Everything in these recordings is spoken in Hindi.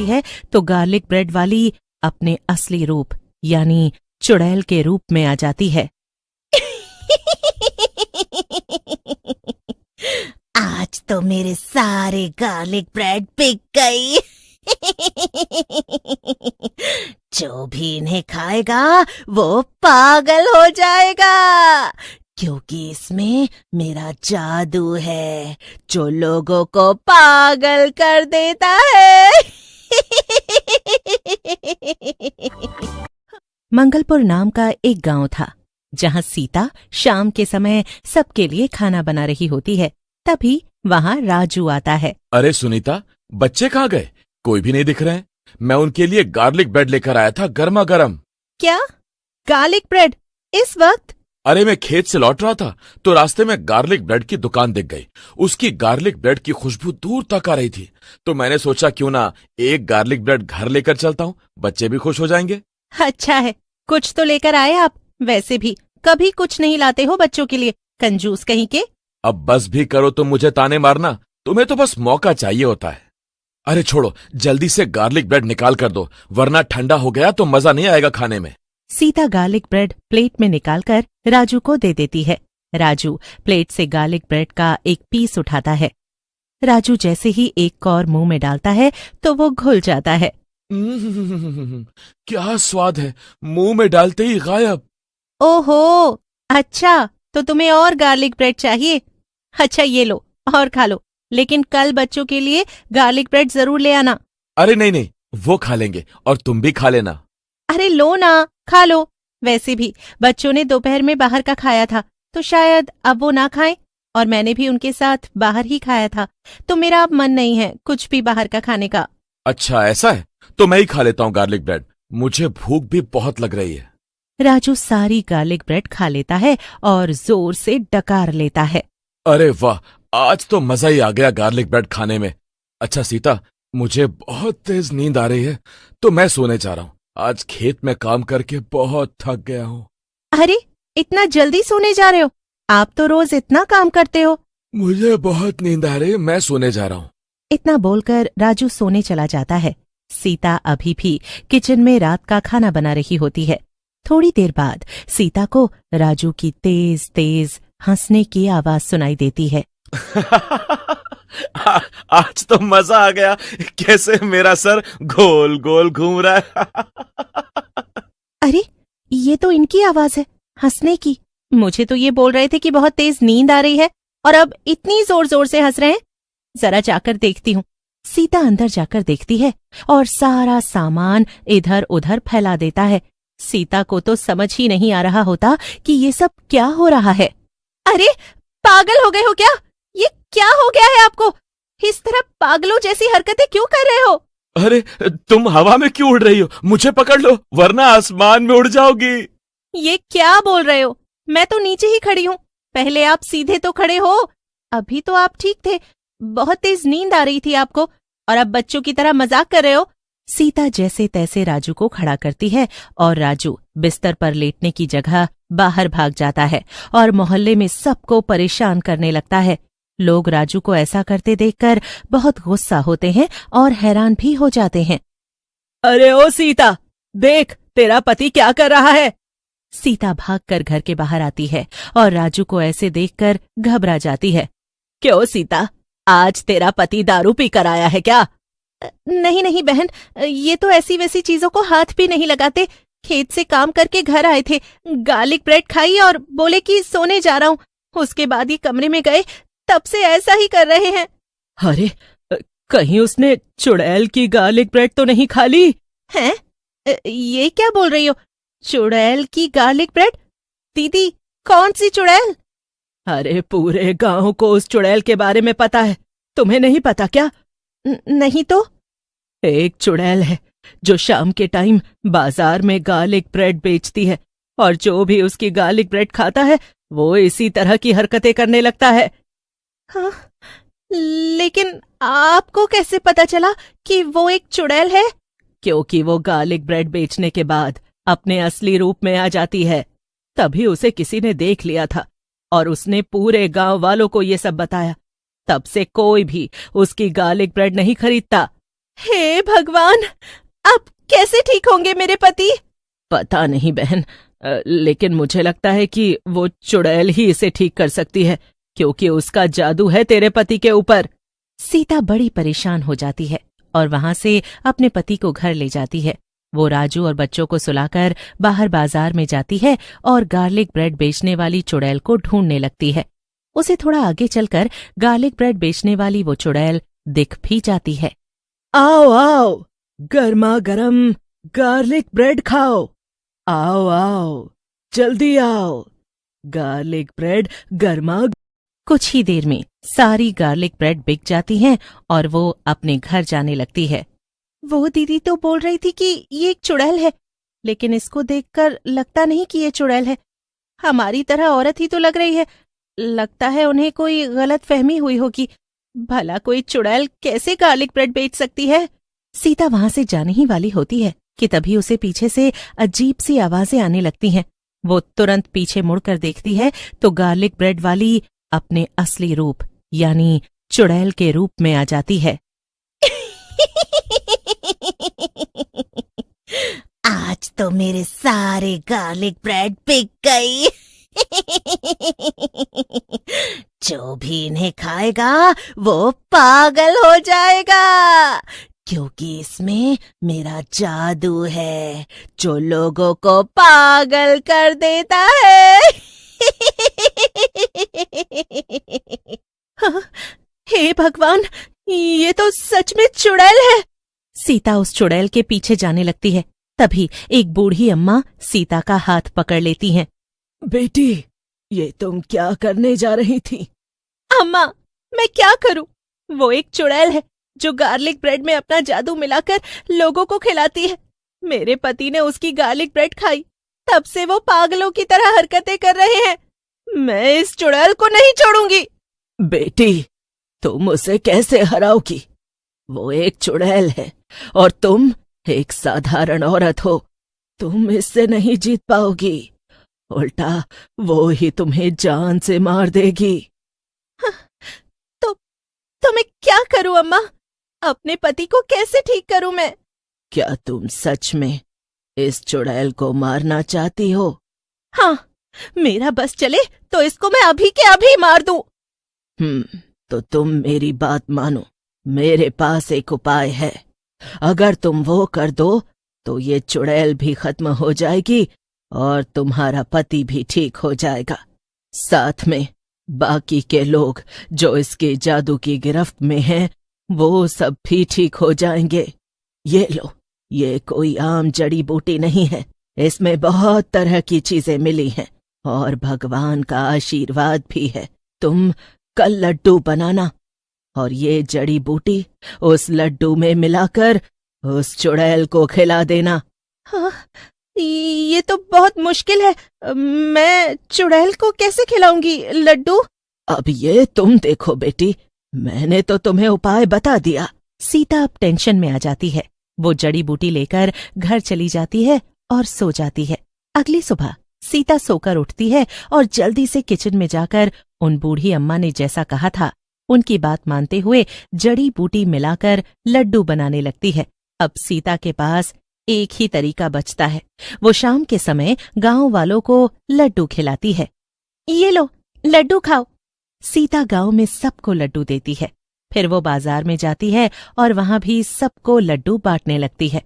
है तो गार्लिक ब्रेड वाली अपने असली रूप यानी चुड़ैल के रूप में आ जाती है। आज तो मेरे सारे गार्लिक ब्रेड बिक गई। जो भी इन्हें खाएगा वो पागल हो जाएगा, क्योंकि इसमें मेरा जादू है जो लोगों को पागल कर देता है। मंगलपुर नाम का एक गांव था जहां सीता शाम के समय सबके लिए खाना बना रही होती है। तभी वहां राजू आता है। अरे सुनीता, बच्चे कहाँ गए? कोई भी नहीं दिख रहे हैं। मैं उनके लिए गार्लिक ब्रेड लेकर आया था, गर्मा गर्म। क्या गार्लिक ब्रेड इस वक्त? अरे मैं खेत से लौट रहा था तो रास्ते में गार्लिक ब्रेड की दुकान दिख गई। उसकी गार्लिक ब्रेड की खुशबू दूर तक आ रही थी, तो मैंने सोचा क्यों ना एक गार्लिक ब्रेड घर लेकर चलता हूँ, बच्चे भी खुश हो जाएंगे। अच्छा है, कुछ तो लेकर आए आप। वैसे भी कभी कुछ नहीं लाते हो बच्चों के लिए, कंजूस कहीं के। अब बस भी करो तो मुझे ताने मारना, तुम्हें तो बस मौका चाहिए होता है। अरे छोड़ो, जल्दी से गार्लिक ब्रेड निकाल कर दो, वरना ठंडा हो गया तो मजा नहीं आएगा खाने में। सीता गार्लिक ब्रेड प्लेट में निकालकर राजू को दे देती है। राजू प्लेट से गार्लिक ब्रेड का एक पीस उठाता है। राजू जैसे ही एक कौर मुंह में डालता है तो वो घुल जाता है। क्या स्वाद है, मुंह में डालते ही गायब। ओहो, अच्छा तो तुम्हें और गार्लिक ब्रेड चाहिए? अच्छा ये लो और खा लो, लेकिन कल बच्चों के लिए गार्लिक ब्रेड जरूर ले आना। अरे नहीं नहीं, वो खा लेंगे और तुम भी खा लेना। अरे लो ना, खा लो। वैसे भी बच्चों ने दोपहर में बाहर का खाया था तो शायद अब वो ना खाएं, और मैंने भी उनके साथ बाहर ही खाया था, तो मेरा अब मन नहीं है कुछ भी बाहर का खाने का। अच्छा ऐसा है, तो मैं ही खा लेता हूँ गार्लिक ब्रेड, मुझे भूख भी बहुत लग रही है। राजू सारी गार्लिक ब्रेड खा लेता है और जोर से डकार लेता है। अरे वाह, आज तो मजा ही आ गया गार्लिक ब्रेड खाने में। अच्छा सीता, मुझे बहुत तेज नींद आ रही है तो मैं सोने जा रहा हूँ। आज खेत में काम करके बहुत थक गया हूँ। अरे इतना जल्दी सोने जा रहे हो? आप तो रोज इतना काम करते हो। मुझे बहुत नींद आ रही है, मैं सोने जा रहा हूँ। इतना बोलकर राजू सोने चला जाता है। सीता अभी भी किचन में रात का खाना बना रही होती है। थोड़ी देर बाद सीता को राजू की तेज तेज हंसने की आवाज सुनाई देती है। आज तो मजा आ गया, कैसे मेरा सर गोल गोल घूम रहा है। अरे ये तो इनकी आवाज है, हंसने की। मुझे तो ये बोल रहे थे कि बहुत तेज नींद आ रही है और अब इतनी जोर जोर से हंस रहे हैं। जरा जाकर देखती हूँ। सीता अंदर जाकर देखती है और सारा सामान इधर उधर फैला देता है। सीता को तो समझ ही नहीं आ रहा होता कि ये सब क्या हो रहा है। अरे पागल हो गए हो क्या? ये क्या हो गया है आपको? इस तरह पागलों जैसी हरकतें क्यों कर रहे हो? अरे तुम हवा में क्यों उड़ रही हो? मुझे पकड़ लो वरना आसमान में उड़ जाओगी। ये क्या बोल रहे हो? मैं तो नीचे ही खड़ी हूँ। पहले आप सीधे तो खड़े हो। अभी तो आप ठीक थे, बहुत तेज नींद आ रही थी आपको, और अब बच्चों की तरह मजाक कर रहे हो। सीता जैसे तैसे राजू को खड़ा करती है और राजू बिस्तर पर लेटने की जगह बाहर भाग जाता है और मोहल्ले में सबको परेशान करने लगता है। लोग राजू को ऐसा करते देखकर बहुत गुस्सा होते हैं और हैरान भी हो जाते हैं। अरे ओ सीता, देख तेरा पति क्या कर रहा है। सीता भागकर घर के बाहर आती है और राजू को ऐसे देखकर घबरा जाती है। क्यों सीता, आज तेरा पति दारू पी कर आया है क्या? नहीं नहीं बहन, ये तो ऐसी वैसी चीजों को हाथ भी नहीं लगाते। खेत से काम करके घर आए थे, गार्लिक ब्रेड खाई और बोले कि सोने जा रहा हूँ। उसके बाद ये कमरे में गए, तब से ऐसा ही कर रहे हैं। अरे कहीं उसने चुड़ैल की गार्लिक ब्रेड तो नहीं खा ली? हैं? ये क्या बोल रही हो? चुड़ैल की गार्लिक ब्रेड? दीदी, कौन सी चुड़ैल? अरे पूरे गांव को उस चुड़ैल के बारे में पता है, तुम्हें नहीं पता क्या? नहीं तो। एक चुड़ैल है जो शाम के टाइम बाजार में गार्लिक ब्रेड बेचती है, और जो भी उसकी गार्लिक ब्रेड खाता है वो इसी तरह की हरकतें करने लगता है। हाँ, लेकिन आपको कैसे पता चला कि वो एक चुड़ैल है? क्योंकि वो गार्लिक ब्रेड बेचने के बाद अपने असली रूप में आ जाती है। तभी उसे किसी ने देख लिया था और उसने पूरे गांव वालों को ये सब बताया। तब से कोई भी उसकी गार्लिक ब्रेड नहीं खरीदता। हे भगवान, अब कैसे ठीक होंगे मेरे पति? पता नहीं बहन, लेकिन मुझे लगता है कि वो चुड़ैल ही इसे ठीक कर सकती है, क्योंकि उसका जादू है तेरे पति के ऊपर। सीता बड़ी परेशान हो जाती है और वहां से अपने पति को घर ले जाती है। वो राजू और बच्चों को सुलाकर बाहर बाजार में जाती है और गार्लिक ब्रेड बेचने वाली चुड़ैल को ढूंढने लगती है। उसे थोड़ा आगे चलकर गार्लिक ब्रेड बेचने वाली वो चुड़ैल दिख भी जाती है। आओ आओ, गर्मा गर्म गार्लिक ब्रेड खाओ। आओ आओ, जल्दी आओ, गार्लिक ब्रेड गर्मा। कुछ ही देर में सारी गार्लिक ब्रेड बिक जाती हैं और वो अपने घर जाने लगती है। वो दीदी तो बोल रही थी कि ये एक चुड़ैल है, लेकिन इसको देखकर लगता नहीं कि ये चुड़ैल है। हमारी तरह औरत ही तो लग रही है। लगता है उन्हें कोई गलत फहमी हुई होगी। भला कोई चुड़ैल कैसे गार्लिक ब्रेड बेच सकती है? सीता वहां से जाने ही वाली होती है कि तभी उसे पीछे से अजीब सी आवाजें आने लगती हैं। वो तुरंत पीछे मुड़कर देखती है तो गार्लिक ब्रेड वाली अपने असली रूप यानी चुड़ैल के रूप में आ जाती है। आज तो मेरे सारे गार्लिक ब्रेड बिक गई। जो भी इन्हें खाएगा वो पागल हो जाएगा, क्योंकि इसमें मेरा जादू है जो लोगों को पागल कर देता है। हे भगवान, ये तो सच में चुड़ैल है। सीता उस चुड़ैल के पीछे जाने लगती है। तभी एक बूढ़ी अम्मा सीता का हाथ पकड़ लेती हैं। बेटी, ये तुम क्या करने जा रही थी? अम्मा, मैं क्या करूं? वो एक चुड़ैल है जो गार्लिक ब्रेड में अपना जादू मिलाकर लोगों को खिलाती है। मेरे पति ने उसकी गार्लिक ब्रेड खाई, तब से वो पागलों की तरह हरकतें कर रहे हैं। मैं इस चुड़ैल को नहीं छोड़ूंगी। बेटी, तुम उसे कैसे हराओगी? वो एक चुड़ैल है और तुम एक साधारण औरत हो। तुम इससे नहीं जीत पाओगी। उल्टा वो ही तुम्हें जान से मार देगी। तो मैं क्या करूं अम्मा? अपने पति को कैसे ठीक करूं मैं? क्या तुम सच में इस चुड़ैल को मारना चाहती हो? हाँ, मेरा बस चले तो इसको मैं अभी के अभी मार दूं। तो तुम मेरी बात मानो। मेरे पास एक उपाय है। अगर तुम वो कर दो तो ये चुड़ैल भी खत्म हो जाएगी और तुम्हारा पति भी ठीक हो जाएगा। साथ में बाकी के लोग जो इसके जादू की गिरफ्त में हैं, वो सब भी ठीक हो जाएंगे। ये लो, ये कोई आम जड़ी बूटी नहीं है। इसमें बहुत तरह की चीजें मिली हैं और भगवान का आशीर्वाद भी है। तुम कल लड्डू बनाना और ये जड़ी बूटी उस लड्डू में मिलाकर उस चुड़ैल को खिला देना। हाँ, ये तो बहुत मुश्किल है। मैं चुड़ैल को कैसे खिलाऊंगी लड्डू? अब ये तुम देखो बेटी, मैंने तो तुम्हें उपाय बता दिया। सीता अब टेंशन में आ जाती है। वो जड़ी बूटी लेकर घर चली जाती है और सो जाती है। अगली सुबह सीता सोकर उठती है और जल्दी से किचन में जाकर उन बूढ़ी अम्मा ने जैसा कहा था उनकी बात मानते हुए जड़ी बूटी मिलाकर लड्डू बनाने लगती है। अब सीता के पास एक ही तरीका बचता है। वो शाम के समय गांव वालों को लड्डू खिलाती है। ये लो, लड्डू खाओ। सीता गांव में सबको लड्डू देती है। फिर वो बाजार में जाती है और वहां भी सबको लड्डू बांटने लगती है।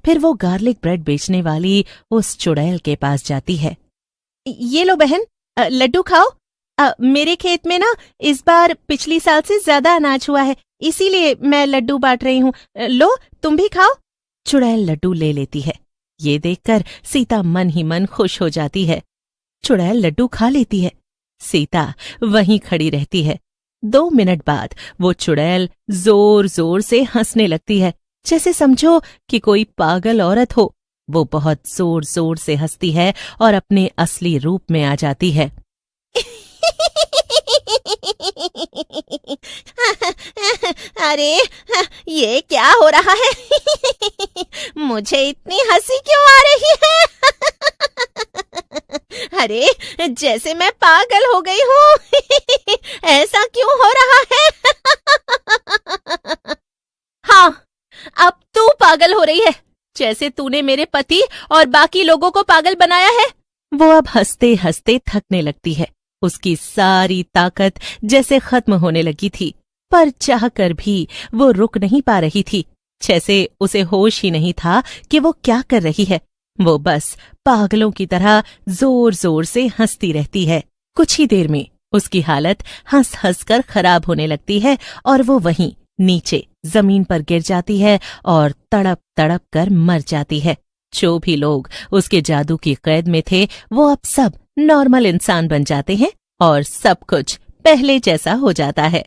फिर वो गार्लिक ब्रेड बेचने वाली उस चुड़ैल के पास जाती है। ये लो बहन, लड्डू खाओ। मेरे खेत में ना इस बार पिछली साल से ज्यादा अनाज हुआ है, इसीलिए मैं लड्डू बांट रही हूँ। लो, तुम भी खाओ। चुड़ैल लड्डू ले लेती है। ये देखकर सीता मन ही मन खुश हो जाती है। चुड़ैल लड्डू खा लेती है। सीता वहीं खड़ी रहती है। 2 मिनट बाद वो चुड़ैल जोर जोर से हंसने लगती है, जैसे समझो कि कोई पागल औरत हो। वो बहुत जोर जोर से हंसती है और अपने असली रूप में आ जाती है। अरे, ये क्या हो रहा है? मुझे इतनी हंसी क्यों आ रही है? अरे, जैसे मैं पागल हो गई हूँ। ऐसा क्यों हो रहा है? हाँ, पागल हो रही है, जैसे तूने मेरे पति और बाकी लोगों को पागल बनाया है। वो अब हंसते हंसते थकने लगती है। उसकी सारी ताकत जैसे खत्म होने लगी थी, पर चाहकर भी वो रुक नहीं पा रही थी। जैसे उसे होश ही नहीं था कि वो क्या कर रही है। वो बस पागलों की तरह जोर जोर से हंसती रहती है। कुछ ही देर में उसकी हालत हंस हंस कर खराब होने लगती है और वो वहीं नीचे जमीन पर गिर जाती है और तड़प तड़प कर मर जाती है। जो भी लोग उसके जादू की कैद में थे वो अब सब नॉर्मल इंसान बन जाते हैं और सब कुछ पहले जैसा हो जाता है।